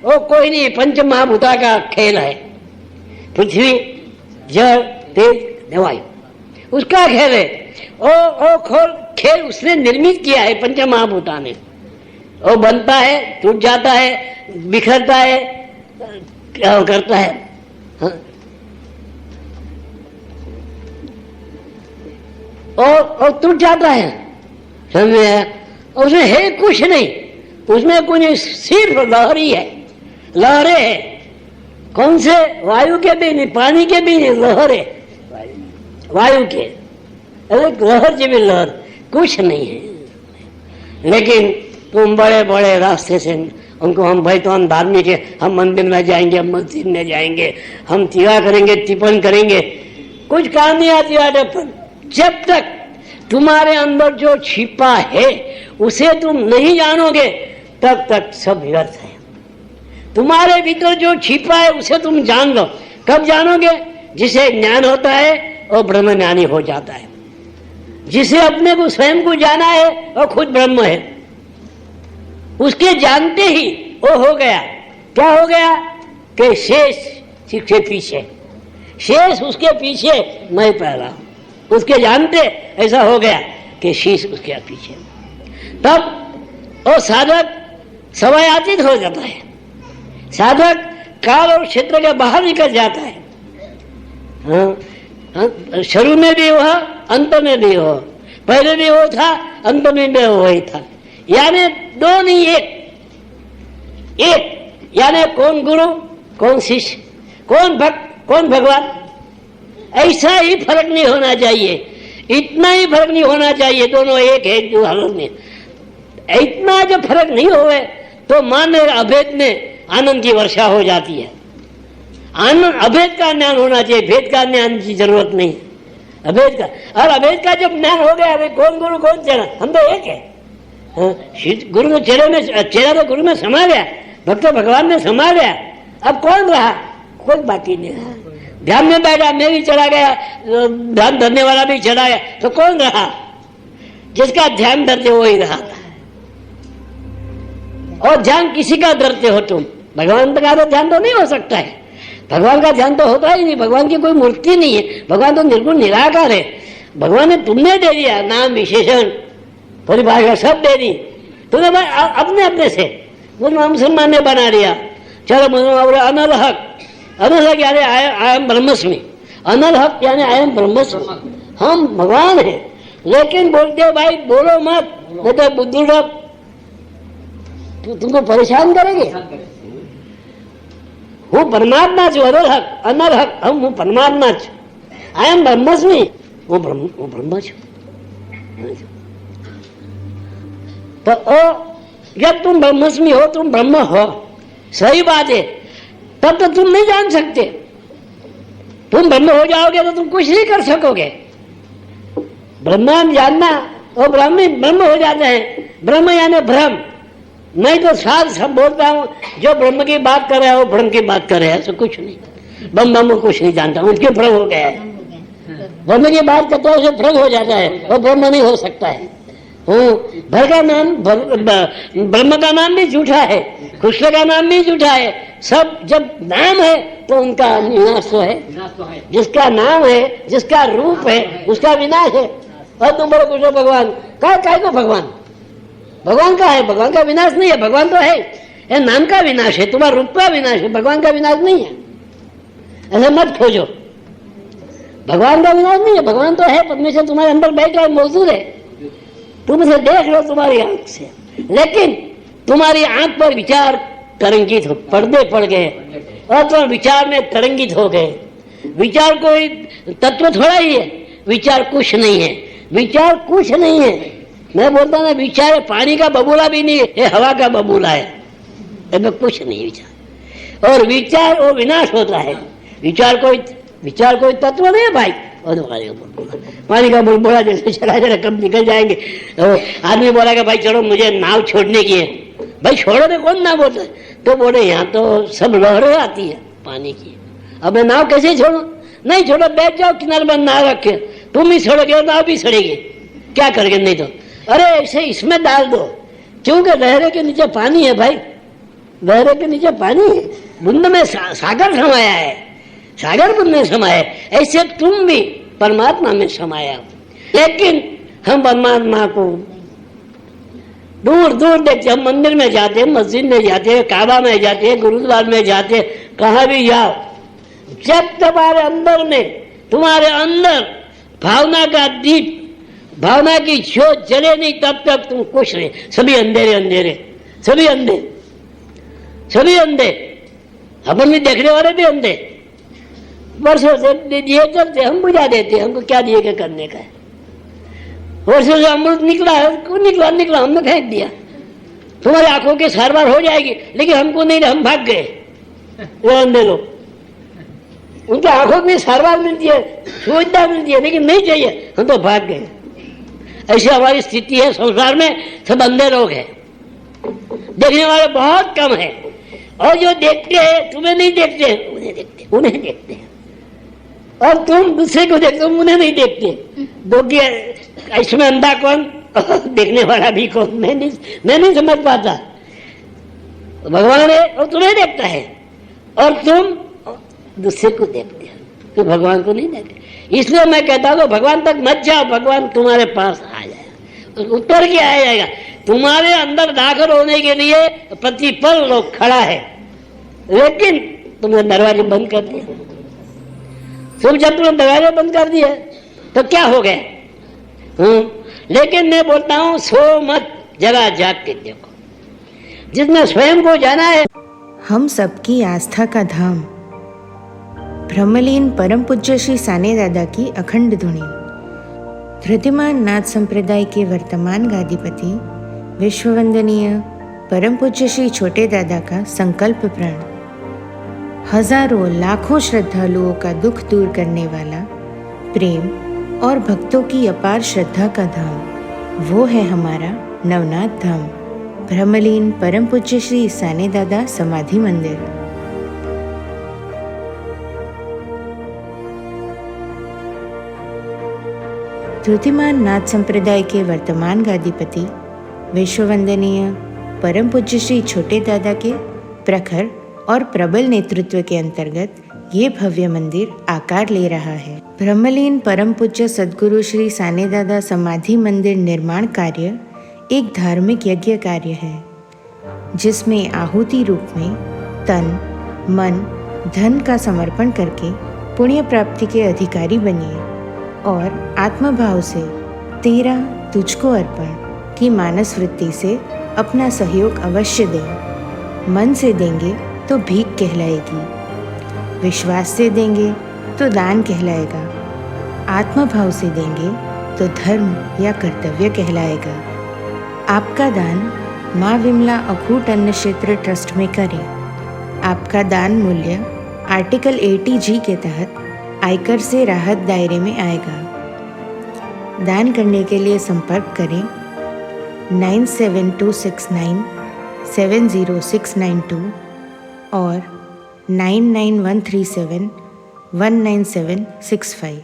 वो कोई नहीं, पंच महाभूता का खेल है, पृथ्वी जल तेज वायु, उसका खेल है। ओ खेल उसने निर्मित किया है पंच महाभूता ने। वो बनता है, टूट जाता है, बिखरता है, क्या करता है, हाँ? और टूट जाता है, समझे? उसमें है कुछ नहीं, उसमें कुछ नहीं, सिर्फ लहरी है, लहरें है। कौन से? वायु के भी नहीं, पानी के भी नहीं, लहर है वायु के। अरे लहर जी भी लहर, कुछ नहीं है। लेकिन तुम बड़े बड़े रास्ते से उनको, हम भाई तो हम धार्मिक है, हम मंदिर में जाएंगे, हम मस्जिद में जाएंगे, हम तिरा करेंगे, टिप्पण करेंगे, कुछ काम नहीं आती बात। जब तक तुम्हारे अंदर जो छिपा है उसे तुम नहीं जानोगे तब तक सब व्यर्थ है। तुम्हारे भीतर जो छिपा है उसे तुम जान लो। कब जानोगे? जिसे ज्ञान होता है वो ब्रह्म ज्ञानी हो जाता है। जिसे अपने को स्वयं को जाना है वो खुद ब्रह्म है। उसके जानते ही वो हो गया। क्या हो गया? कि शेष उसके पीछे, शेष उसके पीछे, मैं पहला। उसके जानते ऐसा हो गया कि शेष उसके पीछे। तब वो साधक समयातीत हो जाता है। साधक काल और क्षेत्र के बाहर निकल जाता है। हाँ, शुरू में भी वह, अंत में भी हो, पहले भी वो था, अंत में भी वही था। यानी दो नहीं, एक। एक यानी कौन गुरु, कौन शिष्य, कौन भक्त, कौन भगवान, ऐसा ही फर्क नहीं होना चाहिए। इतना ही फर्क नहीं होना चाहिए, दोनों एक है जो हालत में। इतना जब फर्क नहीं होवे तो मान अभेद में आनंद की वर्षा हो जाती है। आनंद, अभेद का ज्ञान होना चाहिए, भेद का ज्ञान की जरूरत नहीं। अभेद का, और अभेद का जब ज्ञान हो गया, अरे कौन गुरु कौन चेला, हम तो एक है। गुरु ने चेले में, चेला तो गुरु में समा गया, भक्त भगवान में समा गया। अब कौन रहा? कोई बाकी नहीं रहा। ध्यान में बैठा, मैं भी चला गया, ध्यान धरने वाला भी चला गया, तो कौन रहा? जिसका ध्यान धरते वो ही रहा था। और ध्यान किसी का धरते हो तुम, भगवान का तो ध्यान तो नहीं हो सकता है। भगवान का ध्यान तो होता ही नहीं। भगवान की कोई मूर्ति नहीं है, भगवान तो निर्गुण निराकार है। भगवान ने तुमने दे दिया नाम, विशेषण, परिभाषा सब दे दी तुमने अपने अपने से। मुसलमान ने बना दिया, चलो मुसलमान अनलहक, अनलहक यानी आई एम ब्रह्मस्मि, अनलहक यानी आई एम ब्रह्मस्मि, हम भगवान है। लेकिन बोलते भाई बोलो मत, नहीं तो बुद्धि लोग तुमको परेशान करेंगे। હું પરમાત્મા છું, અનલહક, અનલહક, હું પરમાત્મા છું, આઈ એમ બ્રહ્મસ્મિ, હું બ્રહ્મ છું। तो जब तुम ब्रह्मस्मि हो, तुम ब्रह्म हो, सही बात है, तब तो तुम नहीं जान सकते। तुम ब्रह्म हो जाओगे तो तुम कुछ नहीं कर सकोगे। ब्रह्म जानना, वो ब्रह्म हो जाते हैं। ब्रह्म यानी भ्रम। मैं तो साथ सब बोलता हूँ, जो ब्रह्म की बात कर रहा है वो ब्रह्म की बात कर रहा है, ऐसा कुछ नहीं। ब्रह्म कुछ नहीं जानता, उसके भ्रम हो गया है। ब्रह्म की बात करता है उसे भ्रम हो जाता है, वो ब्रह्म नहीं हो सकता है। भर का नाम, ब्रह्म का नाम भी झूठा है, कृष्ण का नाम भी झूठा है। सब जब नाम है तो उनका विनाश तो है। जिसका नाम है, जिसका रूप है, उसका विनाश है। और तुम बोलो कृष्ण भगवान, काय को भगवान? भगवान का है, भगवान का विनाश नहीं है। भगवान तो है, ये नाम का विनाश है, तुम्हारा रूप का विनाश है, भगवान का विनाश नहीं है। ऐसा मत खोजो, भगवान का विनाश नहीं है। भगवान तो है, परमेश्वर तुम्हारे अंदर बैठा है, मौजूद है, तुम इसे देख लो तुम्हारी आंख से। लेकिन तुम्हारी आंख पर विचार तरंगित हो, पर्दे पड़ गए और तुम विचार में तरंगित हो गए। विचार कोई तत्व थोड़ा ही है, विचार कुछ नहीं है, विचार कुछ नहीं है। मैं बोलता ना, विचार पानी का बबूला भी नहीं है, ये हवा का बबूला है, इसमें कुछ नहीं विचार। और विचार वो विनाश होता है। विचार कोई तत्व नहीं है भाई। और पानी का बुलबुला जैसे चला जरा कब निकल जाएंगे। तो आदमी बोला कि भाई चलो मुझे नाव छोड़ने की है। भाई छोड़ो तो कौन नाव बोलता है? तो बोले यहाँ तो सब लहरें आती है पानी की, अब मैं नाव कैसे छोड़ू? नहीं छोड़ो, बैठ जाओ किनारे पर, नाव रखे, तुम ही छोड़ोगे और नाव भी सड़ेगी, क्या करेंगे? नहीं तो अरे ऐसे इसमें डाल दो, क्योंकि लहरे के नीचे पानी है भाई। गहरे के नीचे पानी है, बूंद में सागर समाया है, सागर बूंद में समाया है। ऐसे तुम भी परमात्मा में समाया। लेकिन हम परमात्मा को दूर दूर देखते, हम मंदिर में जाते, मस्जिद में जाते, काबा में जाते, गुरुद्वार में जाते, कहाँ भी जाओ, जब तुम्हारे अंदर में, तुम्हारे अंदर भावना का दीप, भावना की ज्योत जले नहीं, तब तक तुम खुश नहीं। सभी अंधेरे अंधेरे, सभी अंधे, सभी अंधे, अपन भी देखने वाले भी अंधे। वर्षों से दिए चलते, हम बुझा देते, हमको क्या दिए के करने का है। वर्षों से अमृत निकला है, निकला निकला हमने फेंक दिया। तुम्हारी आंखों की सारवार हो जाएगी, लेकिन हमको नहीं, हम भाग गए। वो अंधे लोग, उनकी आंखों में सारवार मिलती है, सुविधा मिलती है, लेकिन नहीं चाहिए, हम तो भाग गए। ऐसी हमारी स्थिति है संसार में। सब अंधे लोग हैं, देखने वाले बहुत कम है, और जो देखते हैं तुम्हें नहीं देखते, उन्हें देखते, उन्हें देखते हैं। और तुम दूसरे को देखते हो, उन्हें नहीं देखते। दो इसमें अंधा कौन, देखने वाला भी कौन, मैं नहीं समझ पाता। भगवान है और तुम्हें देखता है, और तुम दूसरे को देखते हो, तो भगवान को नहीं देखते। इसलिए मैं कहता हूँ भगवान तक मत जाओ, भगवान तुम्हारे पास आ जाएगा, उतर के आ जाएगा। तुम्हारे अंदर दाखिल होने के लिए प्रतिपल लोग खड़ा है, लेकिन तुमने दरवाजे बंद कर दिया। तुम जब तुमने दरवाजे बंद कर दिए तो क्या हो गया? लेकिन मैं बोलता हूँ सो मत, जरा जाग के देखो, जिसने स्वयं को जाना है। हम सबकी आस्था का धाम ब्रह्मलीन परम पूज्य श्री साने दादा की अखंड धुनी। धृतिमान नाथ संप्रदाय के वर्तमान गादीपति विश्ववंदनीय परम पूज्य श्री छोटे दादा का संकल्प प्रण। हजारों लाखों श्रद्धालुओं का दुख दूर करने वाला, प्रेम और भक्तों की अपार श्रद्धा का धाम, वो है हमारा नवनाथ धाम, ब्रह्मलीन परम पूज्य श्री साने दादा समाधि मंदिर। धृतिमान नाथ संप्रदाय के वर्तमान गादीपति विश्ववंदनीय परम पूज्य श्री छोटे दादा के प्रखर और प्रबल नेतृत्व के अंतर्गत ये भव्य मंदिर आकार ले रहा है। ब्रह्मलीन परम पूज्य सद्गुरु श्री साने दादा समाधि मंदिर निर्माण कार्य एक धार्मिक यज्ञ कार्य है, जिसमें आहुति रूप में तन, मन, धन का समर्पण करके पुण्य प्राप्ति के अधिकारी बनिए और आत्मभाव से तेरा तुझको अर्पण की मानस वृत्ति से अपना सहयोग अवश्य दें। मन से देंगे तो भीख कहलाएगी, विश्वास से देंगे तो दान कहलाएगा, आत्मभाव से देंगे तो धर्म या कर्तव्य कहलाएगा। आपका दान माँ विमला अखूट अन्न क्षेत्र ट्रस्ट में करें। आपका दान मूल्य आर्टिकल 80G के तहत आयकर से राहत दायरे में आएगा। दान करने के लिए संपर्क करें 9726970692 और 99137199765।